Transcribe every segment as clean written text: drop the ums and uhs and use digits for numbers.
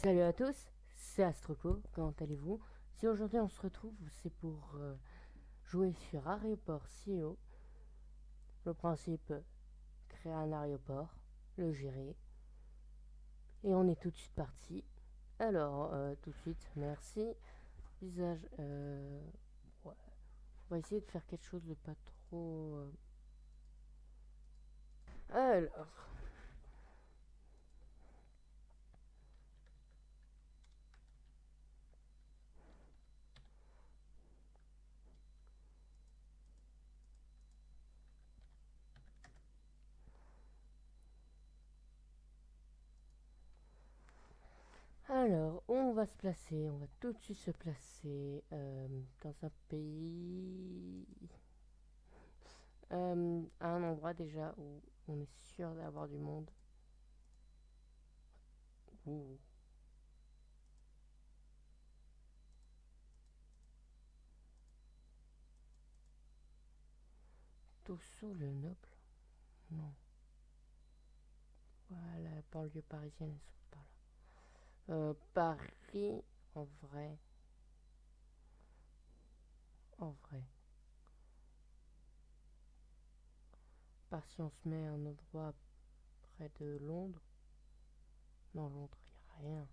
Salut à tous, c'est Astroco, comment allez-vous? Si aujourd'hui on se retrouve, c'est pour jouer sur Aéroport CEO. Le principe, créer un aéroport, le gérer, et on est tout de suite parti. Alors, tout de suite, merci. Visage, ouais. On va essayer de faire quelque chose de pas trop... Alors, où on va se placer? On va tout de suite se placer dans un pays... à un endroit déjà où on est sûr d'avoir du monde. Ouh. Tosso le Noble? Non. Voilà, la banlieue parisienne, elles sont pas là. Paris, en vrai. En vrai. Pas si on se met à un endroit près de Londres. Non, Londres, y a rien.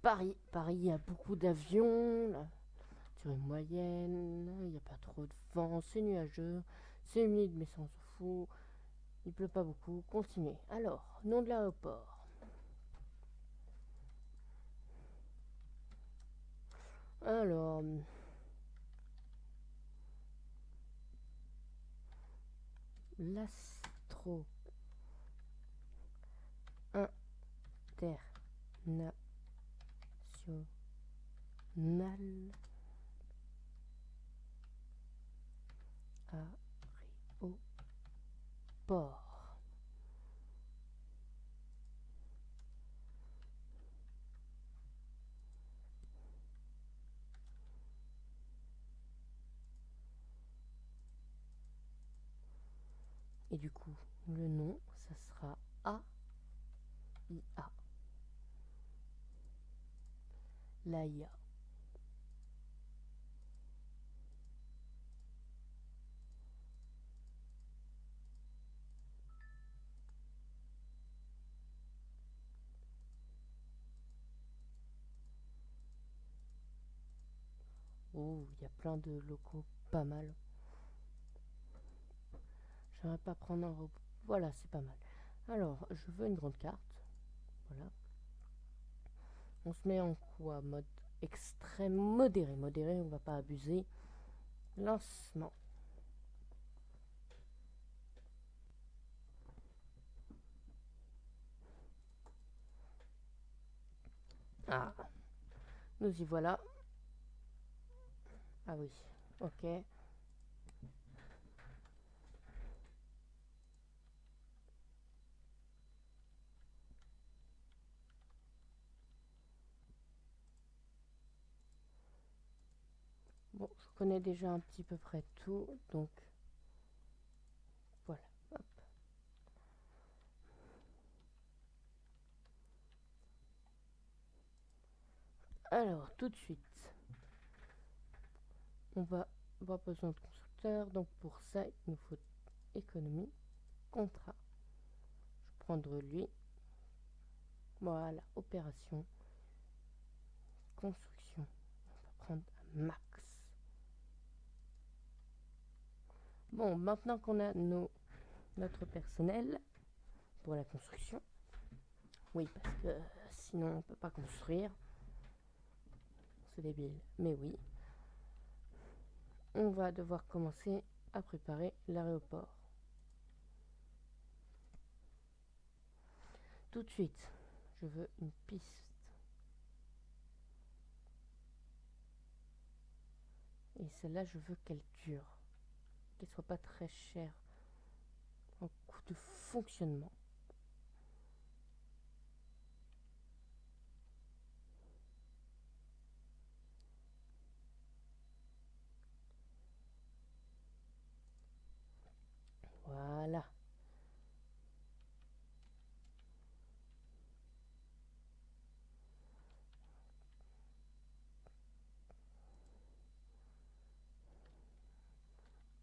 Paris, Paris, il y a beaucoup d'avions. La durée moyenne. Il n'y a pas trop de vent. C'est nuageux. C'est humide, mais ça on s'en fout. Il pleut pas beaucoup. Continuez. Alors, nom de l'aéroport. Alors, l'Astro International Aéroport. Et du coup, le nom, ça sera AIA. L'AIA. Oh, il y a plein de locaux pas mal. J'aimerais pas prendre un robot. Voilà, c'est pas mal. Alors, je veux une grande carte. Voilà. On se met en quoi? Mode extrême modéré. Modéré, on va pas abuser. Lancement. Ah, nous y voilà. Ah oui, ok. Bon, je connais déjà un petit peu près tout, donc voilà. Hop. Alors, tout de suite, on va avoir besoin de constructeurs, donc pour ça, il nous faut économie, contrat. Je vais prendre lui. Voilà, opération, construction. On va prendre max. Bon, maintenant qu'on a notre personnel pour la construction, oui, parce que sinon on ne peut pas construire. C'est débile, mais oui. On va devoir commencer à préparer l'aéroport. Tout de suite, je veux une piste. Et celle-là, je veux qu'elle dure. Qu'elle soit pas très chère en coût de fonctionnement. Voilà.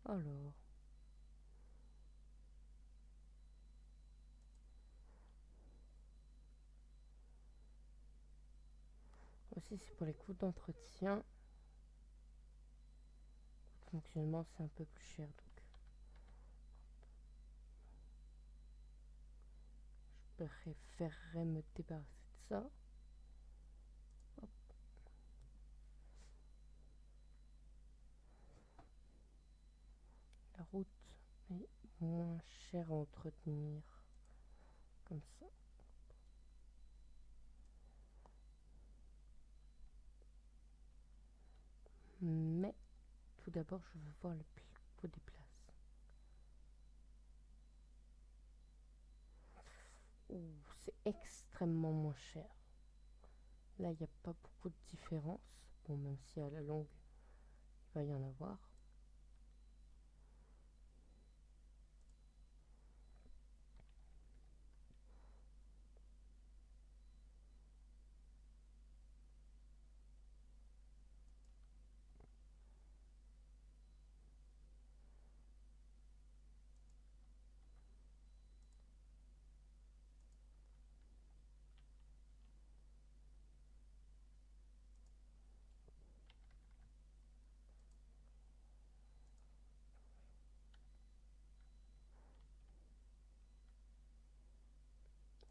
Alors, aussi c'est pour les coûts d'entretien. Le fonctionnement c'est un peu plus cher donc je préférerais me débarrasser de ça. Hop. La route est moins chère à entretenir comme ça. Mais tout d'abord je veux voir le coût des places. C'est extrêmement moins cher. Là, il n'y a pas beaucoup de différence. Bon, même si à la longue, il va y en avoir.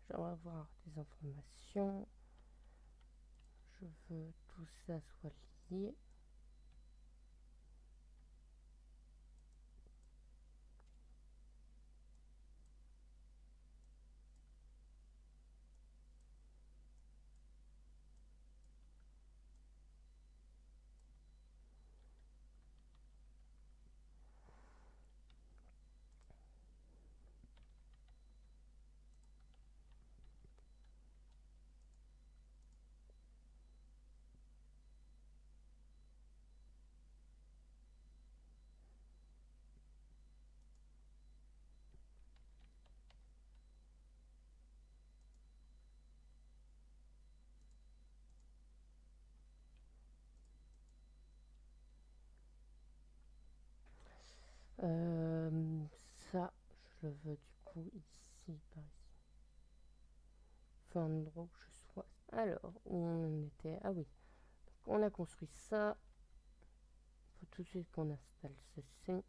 J'aimerais avoir des informations. Je veux tout ça soit lié. Euh, Ça, je le veux du coup ici, par ici. Faut un endroit où je sois. Alors, où on était? Ah oui. Donc, on a construit ça. Faut tout de suite qu'on installe ceci.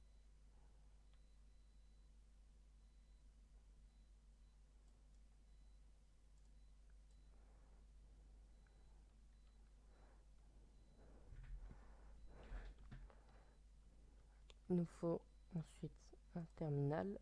Il nous faut ensuite un terminal.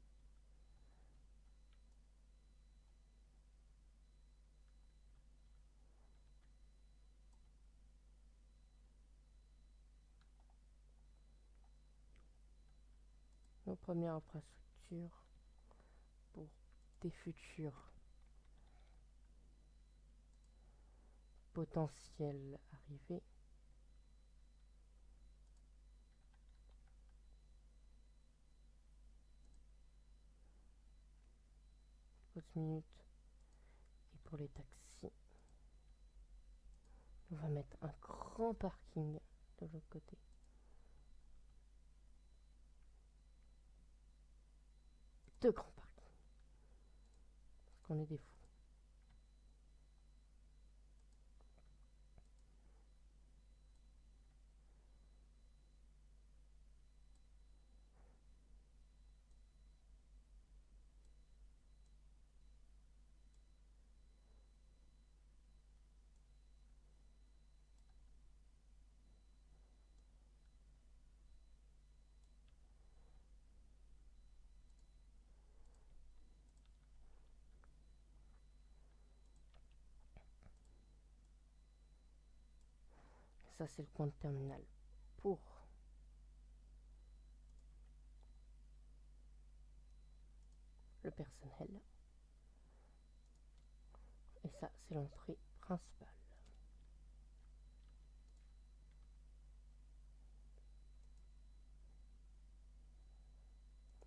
Nos premières infrastructures pour des futurs potentiels arrivés. Pause minute. Et pour les taxis, on va mettre un grand parking de l'autre côté. Deux grands parkings. Parce qu'on est des fous. Ça, c'est le coin de terminal pour le personnel. Et ça, c'est l'entrée principale.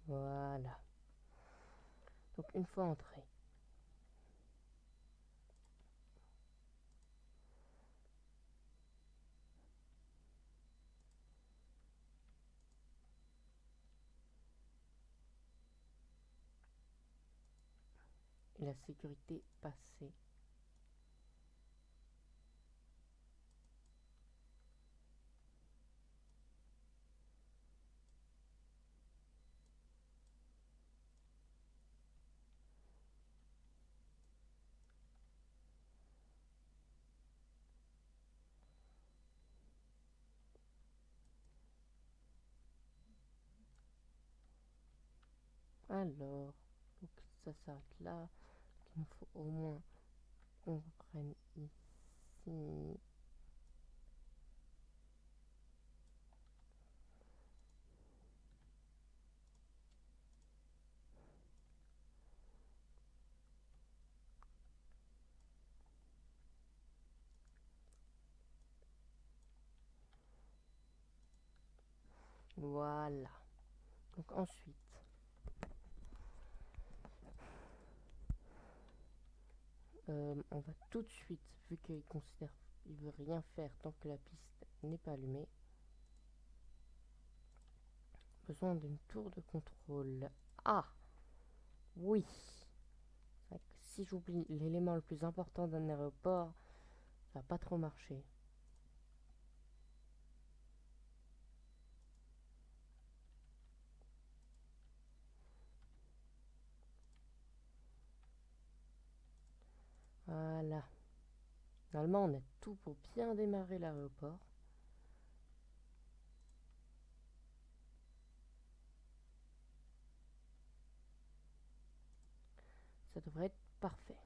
Voilà. Donc, une fois entré, et la sécurité passée. Alors, donc ça s'arrête là. Il nous faut au moins qu'on prenne ici. Voilà. Donc ensuite, on va tout de suite, vu qu'il considère, il veut rien faire tant que la piste n'est pas allumée, besoin d'une tour de contrôle. Ah, oui. C'est vrai que si j'oublie l'élément le plus important d'un aéroport, ça va pas trop marcher. Voilà. Normalement, on a tout pour bien démarrer l'aéroport. Ça devrait être parfait.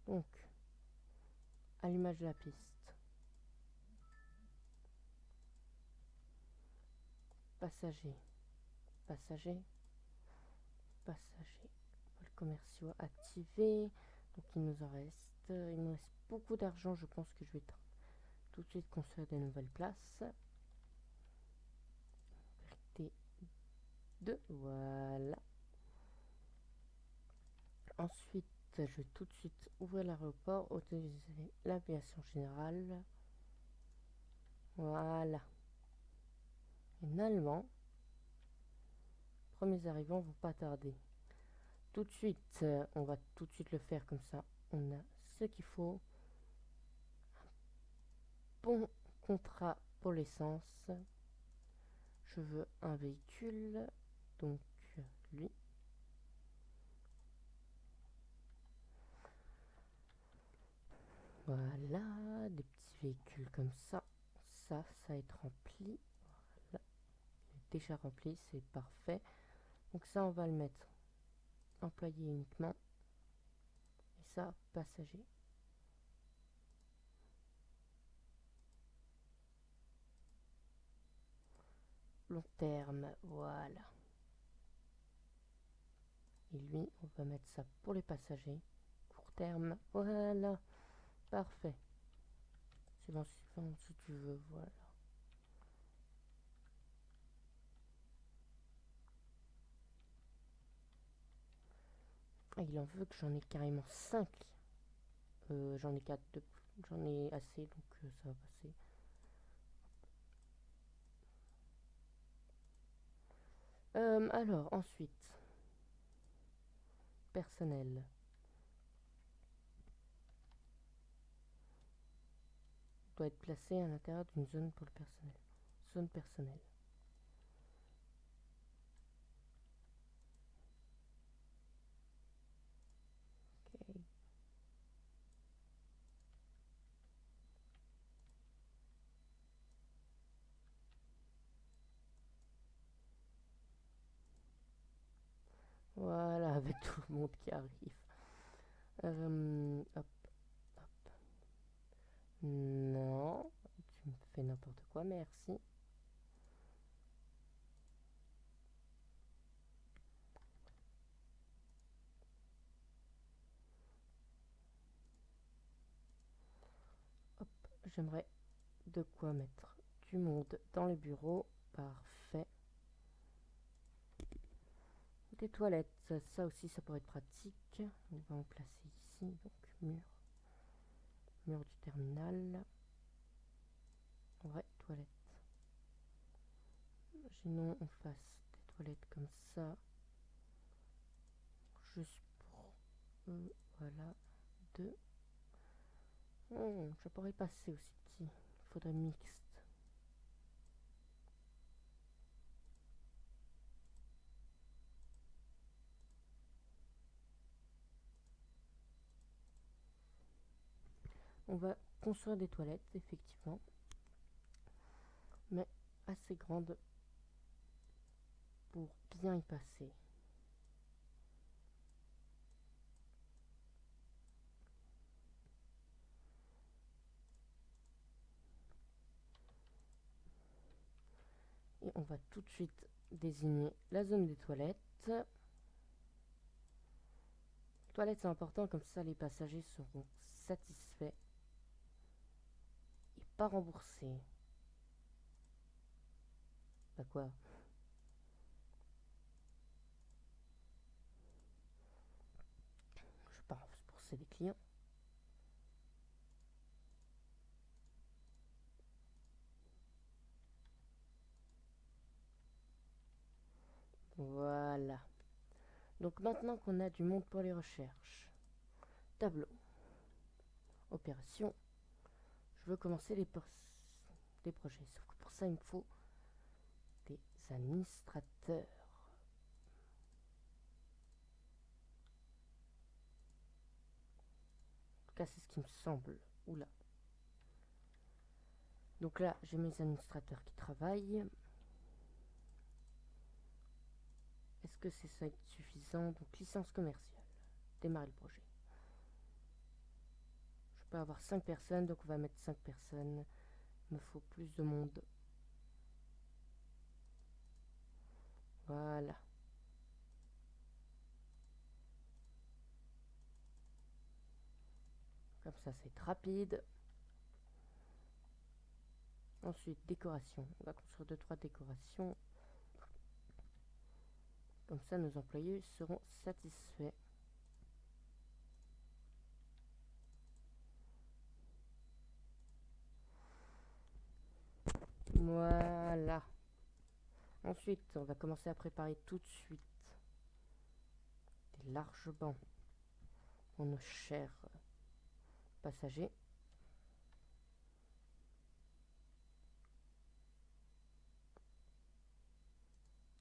Donc, allumage de la piste. Passager. Passager. Passager. Vols commerciaux activés. Donc, il nous en reste. Il me reste beaucoup d'argent. Je pense que je vais tout de suite construire des nouvelles places. T2. Voilà. Ensuite, je vais tout de suite ouvrir l'aéroport, autoriser l'aviation générale. Voilà. Et normalement, premiers arrivants vont pas tarder. Tout de suite, on va tout de suite le faire comme ça. On a ce qu'il faut. Bon contrat pour l'essence. Je veux un véhicule. Donc, lui. Voilà, des petits véhicules comme ça. Ça va être rempli. Voilà, il est déjà rempli, c'est parfait. Donc ça, on va le mettre employé uniquement. Et ça, passager. Long terme, voilà. Et lui, on va mettre ça pour les passagers. Court terme, voilà. Parfait. Suivant, suivant, si tu veux, voilà. Ah, il en veut que j'en ai carrément 5. J'en ai 4 de plus. J'en ai assez, donc ça va passer. Alors, ensuite, personnel. Doit être placé à l'intérieur d'une zone pour le personnel. Zone personnelle. Ok. Voilà, avec tout le monde qui arrive. Hop, hop. Non, tu me fais n'importe quoi, merci. Hop, j'aimerais de quoi mettre du monde dans les bureaux. Parfait. Des toilettes, ça aussi, ça pourrait être pratique. On va en placer ici, donc mur du terminal. Ouais, toilettes. Sinon, on fasse des toilettes comme ça, juste pour Voilà, 2. Je pourrais passer aussi petit. Il faudrait mixte. On va construire des toilettes, effectivement, mais assez grandes pour bien y passer. Et on va tout de suite désigner la zone des toilettes. Toilettes, c'est important, comme ça les passagers seront satisfaits et pas remboursés. Bah quoi? Je vais pas rembourser les clients. Voilà. Donc maintenant qu'on a du monde pour les recherches, tableau, opération, je veux commencer des projets. Sauf que pour ça, il me faut des administrateurs. En tout cas, c'est ce qui me semble. Oula. Donc là, j'ai mes administrateurs qui travaillent. Est-ce que c'est ça suffisant? Donc licence commerciale. Démarrer le projet. Je peux avoir 5 personnes, donc on va mettre 5 personnes. Il me faut plus de monde. Voilà. Comme ça, c'est rapide. Ensuite, décoration. On va construire 2-3 décorations. Comme ça, nos employés seront satisfaits. Voilà. Ensuite, on va commencer à préparer tout de suite des larges bancs pour nos chers passagers.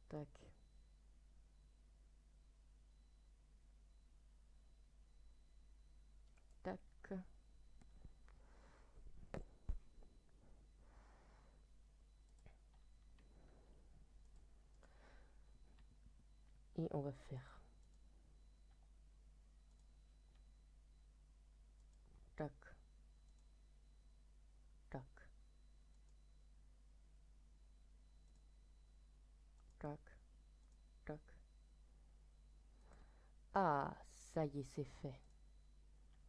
Tac. Tac. Et on va faire tac, tac, tac, tac. Ah, ça y est, c'est fait.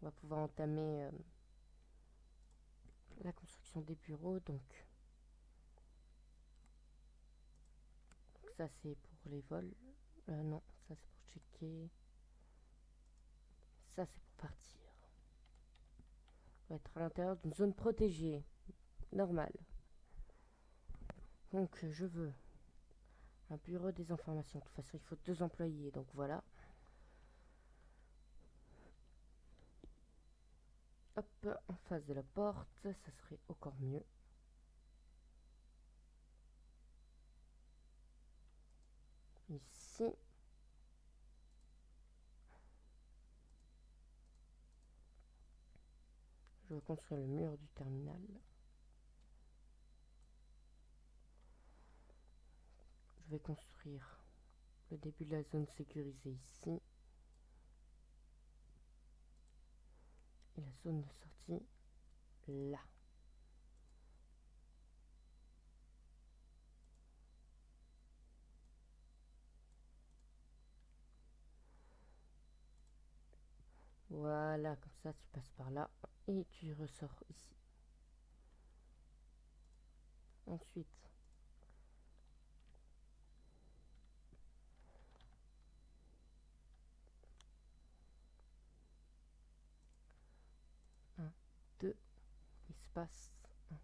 On va pouvoir entamer la construction des bureaux. Donc ça, c'est pour les vols. Non, ça, c'est pour checker. Ça, c'est pour partir. On va être à l'intérieur d'une zone protégée. Normal. Donc, je veux un bureau des informations. De toute façon, il faut 2 employés. Donc, voilà. Hop, en face de la porte. Ça serait encore mieux. Ici. Je vais construire le mur du terminal. Je vais construire le début de la zone sécurisée ici. Et la zone de sortie là. Voilà, comme ça tu passes par là et tu ressors ici. Ensuite, un, 2, espace, 1,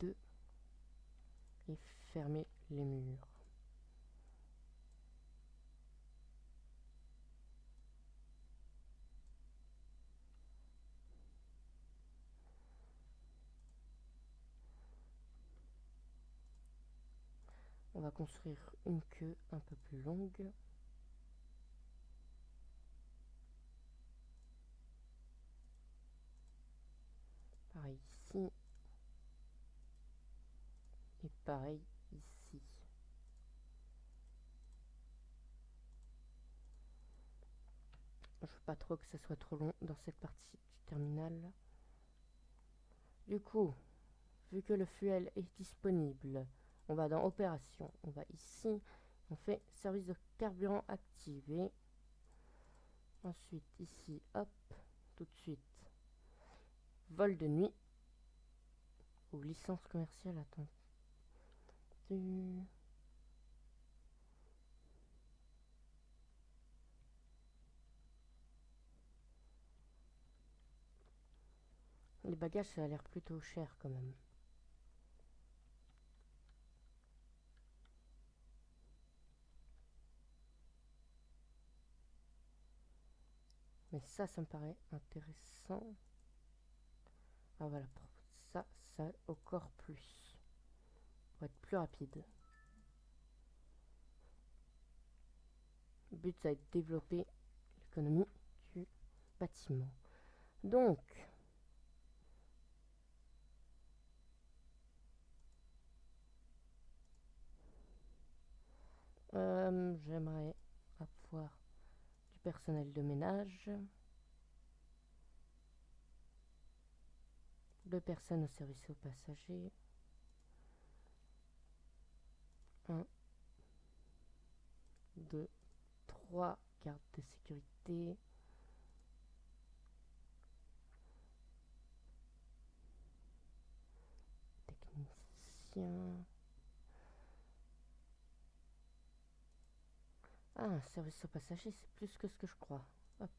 2, et fermer les murs. « On va construire une queue un peu plus longue. Pareil ici. Et pareil ici. Je veux pas trop que ça soit trop long dans cette partie du terminal. Du coup, vu que le fuel est disponible, on va dans opération. On va ici, on fait service de carburant activé. Ensuite ici, hop, tout de suite, vol de nuit ou licence commerciale. Attends. Les bagages, ça a l'air plutôt cher quand même. Mais ça me paraît intéressant. Ah voilà, pour ça, encore plus. Pour être plus rapide. Le but, ça va être de développer l'économie du bâtiment. Donc, j'aimerais avoir du personnel de ménage, 2 personnes au service aux passagers, 1, 2, 3 gardes de sécurité, technicien. Ah, un service aux passagers, c'est plus que ce que je crois. Hop,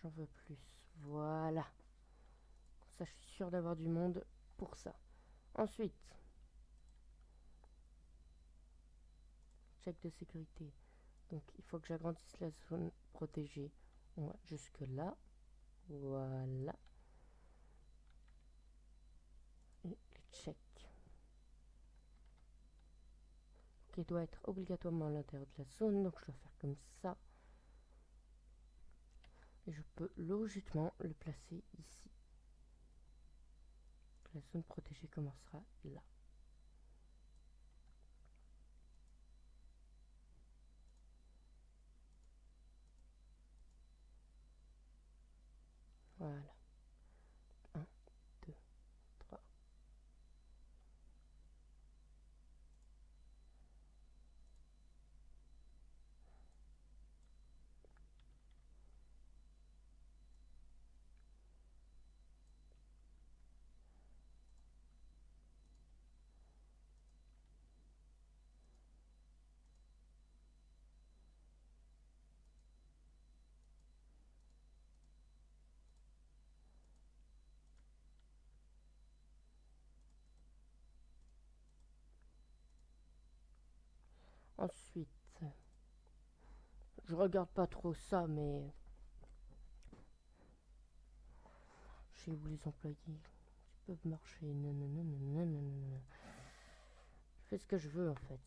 j'en veux plus. Voilà. Ça, je suis sûr d'avoir du monde pour ça. Ensuite, check de sécurité. Donc, il faut que j'agrandisse la zone protégée. On va jusque là. Voilà. Et les checks. Qui doit être obligatoirement à l'intérieur de la zone. Donc, je dois faire comme ça. Et je peux logiquement le placer ici. La zone protégée commencera là. Voilà. 1, 2, 3. Ensuite, je regarde pas trop ça, mais chez où les employés qui peuvent marcher. Non, non, non, non, non, non, non. Je fais ce que je veux en fait.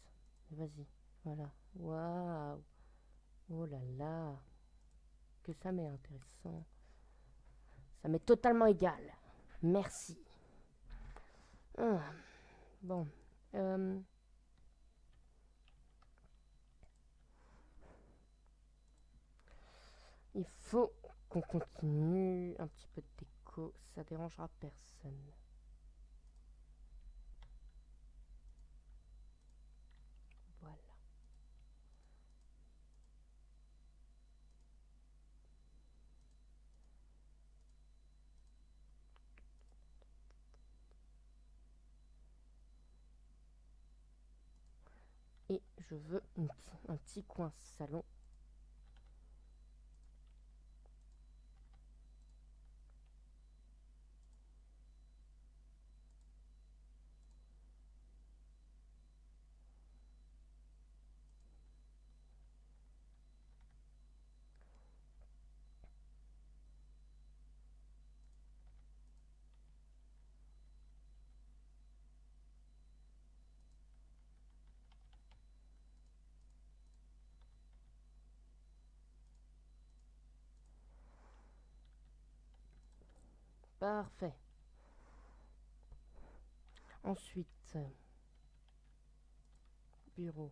Vas-y, voilà. Waouh. Oh là là. Que ça m'est intéressant. Ça m'est totalement égal. Merci. Ah, bon. Il faut qu'on continue un petit peu de déco. Ça dérangera personne. Voilà. Et je veux un petit coin salon. Parfait. Ensuite, bureau.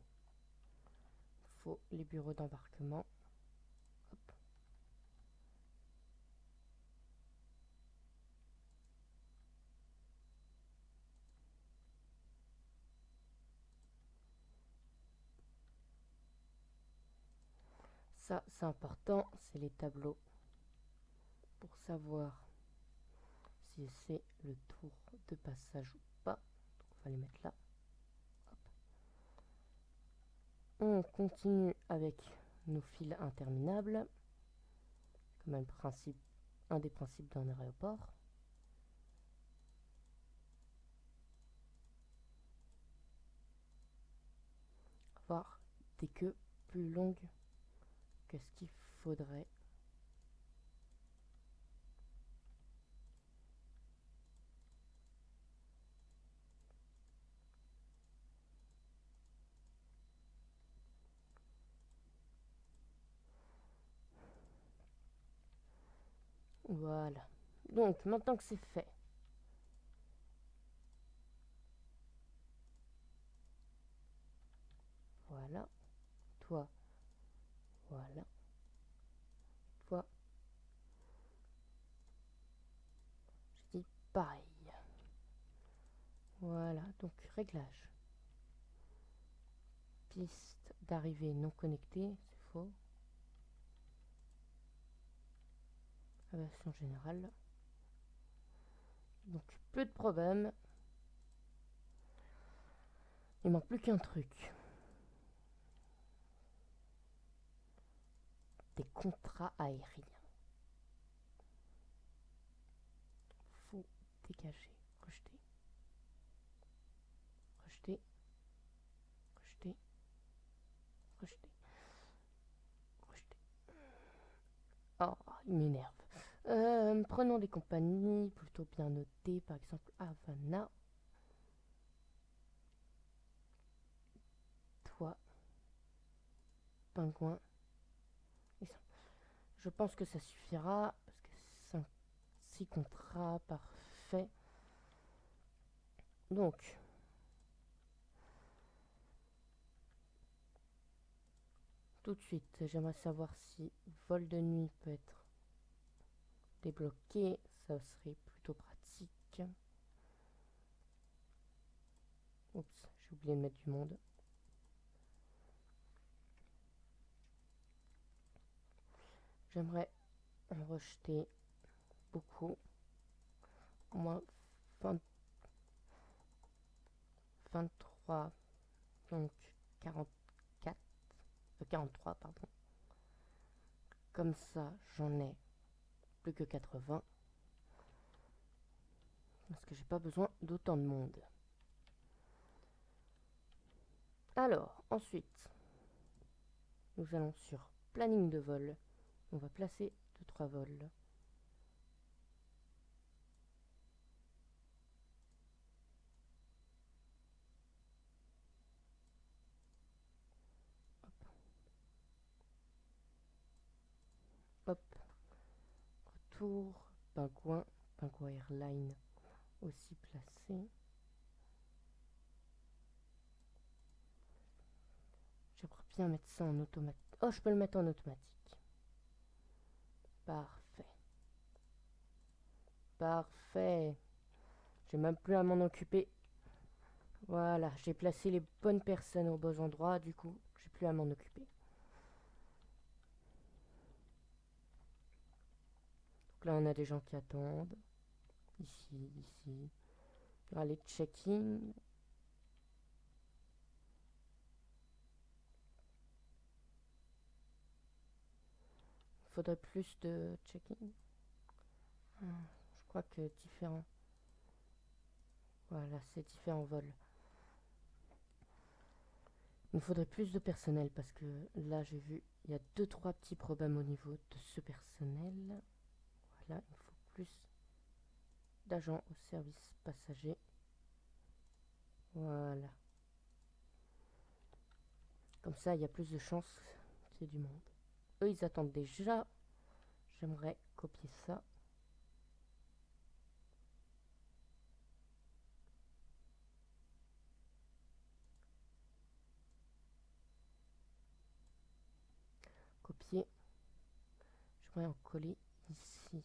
Faut les bureaux d'embarquement. Hop. Ça, c'est important, c'est les tableaux pour savoir si c'est le tour de passage ou pas. Donc, on va les mettre là. Hop. On continue avec nos fils interminables, comme un des principes d'un aéroport. Avoir des queues plus longues que ce qu'il faudrait. Voilà. Donc, maintenant que c'est fait, voilà. Toi, voilà. Toi, j'ai dit pareil. Voilà. Donc, réglage. Piste d'arrivée non connectée, c'est faux. Aviation générale. Donc, peu de problèmes. Il manque plus qu'un truc. Des contrats aériens. Faut dégager. Rejeter. Rejeter. Rejeter. Rejeter. Rejeter. Oh, il m'énerve. Prenons des compagnies plutôt bien notées, par exemple Havana. Toi, Pingouin. Et ça. Je pense que ça suffira parce que c'est 6 contrats, parfait. Donc, tout de suite, j'aimerais savoir si vol de nuit peut être débloqué. Ça serait plutôt pratique. Oups, j'ai oublié de mettre du monde. J'aimerais en rejeter beaucoup. Au moins 23, donc 44, 43, pardon. Comme ça, j'en ai plus que 80. Parce que j'ai pas besoin d'autant de monde. Alors, ensuite, nous allons sur planning de vol. On va placer 2-3 vols. Hop. Retour. Pingouin. Pingouin Airline aussi placé. J'aimerais bien mettre ça en automatique. Oh, je peux le mettre en automatique. Parfait. Parfait. J'ai même plus à m'en occuper. Voilà, j'ai placé les bonnes personnes aux bons endroits, du coup, j'ai plus à m'en occuper. Donc là, on a des gens qui attendent. Ici, ici. Allez, check-in. Il faudrait plus de check-in. Je crois que différents. Voilà, c'est différents vols. Il nous faudrait plus de personnel parce que là, j'ai vu, il y a 2-3 petits problèmes au niveau de ce personnel. Voilà, il faut plus d'agents au service passager. Voilà. Comme ça, il y a plus de chances qu'il y ait du monde. Eux, ils attendent déjà. J'aimerais copier ça. pourrais en coller ici.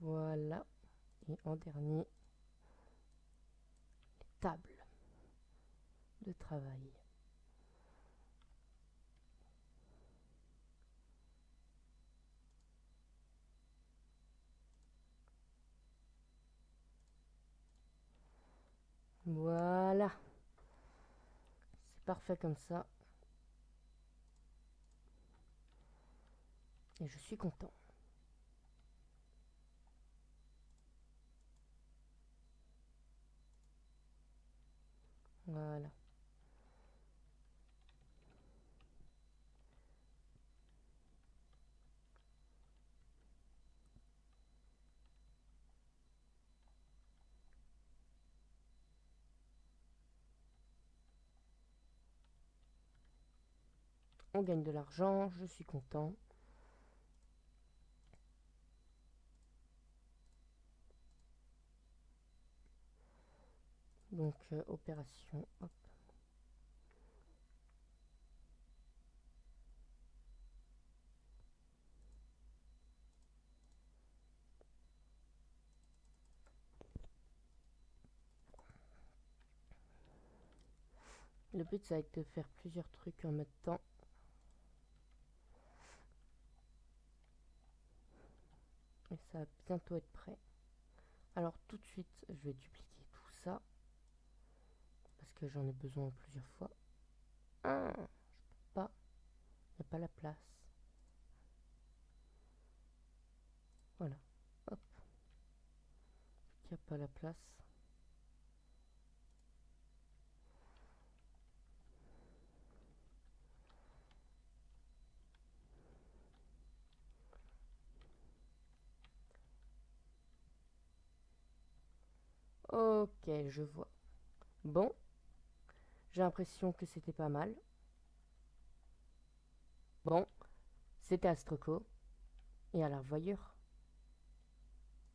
Voilà. Et en dernier, les tables de travail. Voilà. C'est parfait comme ça. Et je suis content. Voilà. On gagne de l'argent, je suis content. Donc, opération, hop. Le but, ça va être de faire plusieurs trucs en même temps. Et ça va bientôt être prêt. Alors, tout de suite, je vais dupliquer tout ça. Parce que j'en ai besoin plusieurs fois. Ah, je peux pas. Il n'y a pas la place. Voilà. Hop. Il n'y a pas la place. Ok, je vois. Bon, j'ai l'impression que c'était pas mal. Bon, c'était Astroco. Et à la revoyure.